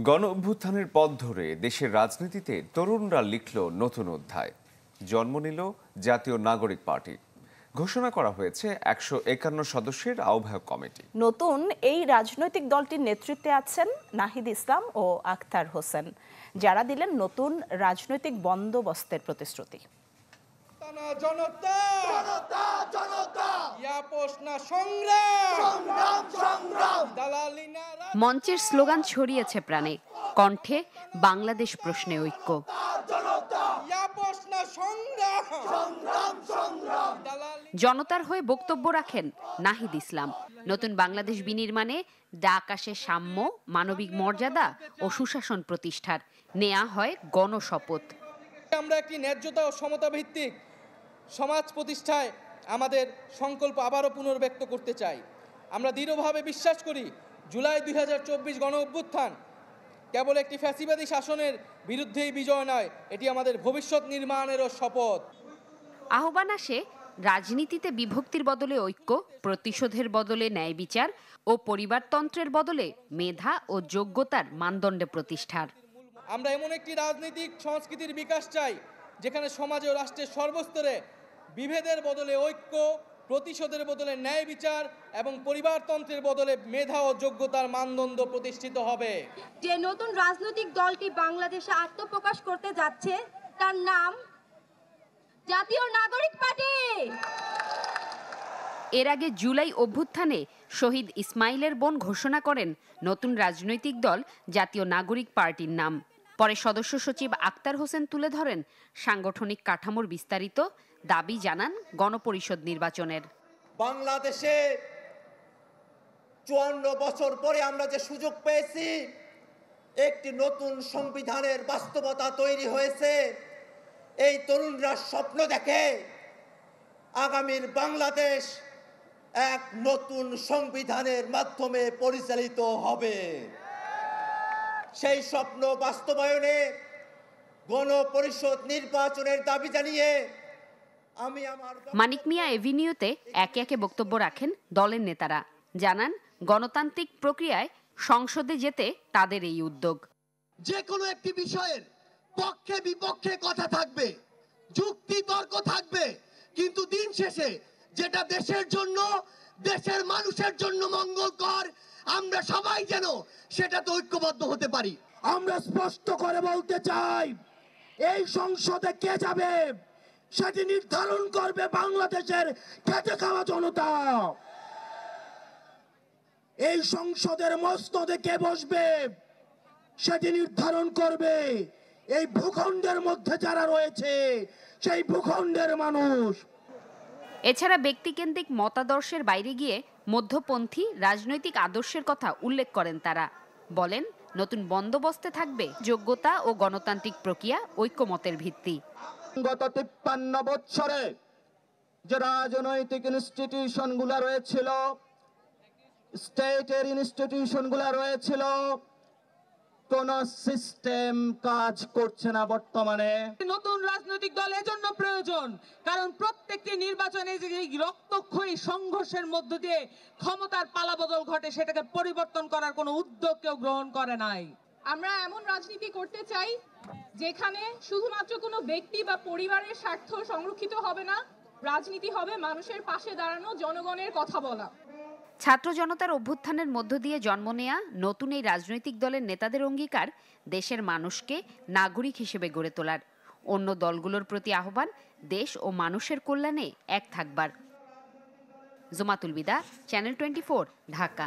গণ অভ্যুত্থানের পথ ধরে দেশের রাজনীতিতে তরুণরা লিখল নতুন অধ্যায়। জন্ম নিল জাতীয় নাগরিক পার্টি। ঘোষণা করা হয়েছে 151 সদস্যের আহ্বায়ক কমিটি। নতুন এই রাজনৈতিক দলটির নেতৃত্বে আছেন নাহিদ ইসলাম ও আখতার হোসেন, যারা দিলেন নতুন রাজনৈতিক বন্দোবস্তের প্রতিশ্রুতি। মঞ্চের স্লোগান ছড়িয়েছে প্রাণে, কণ্ঠে বাংলাদেশ প্রশ্নে ঐক্য। জনতার হয়ে বক্তব্য রাখেন নাহিদ ইসলাম। নতুন বাংলাদেশ বিনির্মাণে ডাক আসে সাম্য, মানবিক মর্যাদা ও সুশাসন প্রতিষ্ঠার। নেয়া হয় গণশপথ। আমরা একটি ন্যায্যতা ও সমতা ভিত্তিক সমাজ প্রতিষ্ঠায় আমাদের সংকল্প আবারও পুনর্ব্যক্ত করতে চাই। আমরা দৃঢ়ভাবে বিশ্বাস করি, জুলাই 2024 গণ অভ্যুত্থান কেবল একটি ফ্যাসিবাদী শাসনের বিরুদ্ধেই বিজয় নয়, এটি আমাদের ভবিষ্যৎ নির্মাণেরও শপথ। আহ্বান আসে রাজনীতিতে বিভক্তির বদলে ঐক্য, প্রতিশোধের বদলে ন্যায় বিচার ও পরিবারতন্ত্রের বদলে মেধা ও যোগ্যতার মানদণ্ডে প্রতিষ্ঠার। আমরা এমন একটি রাজনৈতিক সংস্কৃতির বিকাশ চাই, যেখানে সমাজ ও রাষ্ট্রের সর্বস্তরে বিভেদের বদলে ঐক্য, প্রতিশোধের বদলে ন্যায় বিচার এবং পরিবারতন্ত্রের বদলে মেধা ও যোগ্যতার মানদণ্ড প্রতিষ্ঠিত হবে। যে নতুন রাজনৈতিক দলটি বাংলাদেশে আত্মপ্রকাশ করতে যাচ্ছে, তার নাম জাতীয় নাগরিক পার্টি। এর আগে জুলাই অভ্যুত্থানে শহীদ ইসমাইলের বোন ঘোষণা করেন নতুন রাজনৈতিক দল জাতীয় নাগরিক পার্টির নাম। পরে সদস্য সচিব আখতার হোসেন তুলে ধরেন সাংগঠনিক কাঠামোর বিস্তারিত, দাবি জানান গণপরিষদ নির্বাচনের। বাংলাদেশে 54 বছর পরে আমরা যে সুযোগ পেয়েছি, একটি নতুন সংবিধানের বাস্তবতা তৈরি হয়েছে। এই তরুণরা স্বপ্ন দেখে আগামীর বাংলাদেশ এক নতুন সংবিধানের মাধ্যমে পরিচালিত হবে। সেই স্বপ্ন বাস্তবায়নে গণপরিষদ নির্বাচনের দাবি জানিয়ে আমি মানিক মিয়া এভিনিউতে একে একে বক্তব্য রাখেন দলের নেতারা। জানান গণতান্ত্রিক প্রক্রিয়ায় সংসদে যেতে তাদের এই উদ্যোগ। যে কোনো একটি বিষয়ের পক্ষে বিপক্ষে কথা থাকবে, যুক্তি তর্ক থাকবে, কিন্তু দিন শেষে যেটা দেশের জন্য, দেশের মানুষের জন্য মঙ্গলকর, আমরা সবাই যেন সেটাতে ঐক্যবদ্ধ হতে পারি। আমরা স্পষ্ট করে বলতে চাই, এই সংসদে কে যাবে সেটি নির্ধারণ করবে বাংলাদেশের খেটে খাওয়া জনতা। এই সংসদের মসনদে কে বসবে সেটি নির্ধারণ করবে এই ভূখণ্ডের মধ্যে যারা রয়েছে, সেই ভূখণ্ডের মানুষ। এছাড়া ব্যক্তিকেন্দ্রিক মতাদর্শের বাইরে গিয়ে মধ্যপন্থী রাজনৈতিক আদর্শের কথা উল্লেখ করেন তারা। বলেন নতুন বন্দোবস্তে থাকবে যোগ্যতা ও গণতান্ত্রিক প্রক্রিয়া, ঐক্যমতের ভিত্তি। গত 53 বছরে যে রাজনৈতিক ইনস্টিটিউশনগুলো রয়েছিল, স্টেটের ইনস্টিটিউশনগুলো রয়েছিল, কোন সিস্টেম কাজ করছে না বর্তমানে। নতুন রাজনৈতিক দল এজন্য প্রয়োজন, কারণ প্রত্যেকটি নির্বাচনে যে রক্তক্ষয়ী সংঘর্ষের মধ্য দিয়ে ক্ষমতার পালাবদল ঘটে, সেটাকে পরিবর্তন করার কোনো উদ্যোগ কেউ গ্রহণ করে নাই। আমরা এমন রাজনীতি করতে চাই যেখানে শুধুমাত্র কোনো ব্যক্তি বা পরিবারের স্বার্থ সংরক্ষিত হবে না, রাজনীতি হবে মানুষের পাশে দাঁড়ানো, জনগণের কথা বলা। ছাত্র জনতার অভ্যুত্থানের মধ্য দিয়ে জন্ম নেয়া নতুন এই রাজনৈতিক দলের নেতাদের অঙ্গীকার দেশের মানুষকে নাগরিক হিসেবে গড়ে তোলার। অন্য দলগুলোর প্রতি আহ্বান দেশ ও মানুষের কল্যাণে এক থাকবার। জুমাতুল বিদা, চ্যানেল 24, ঢাকা।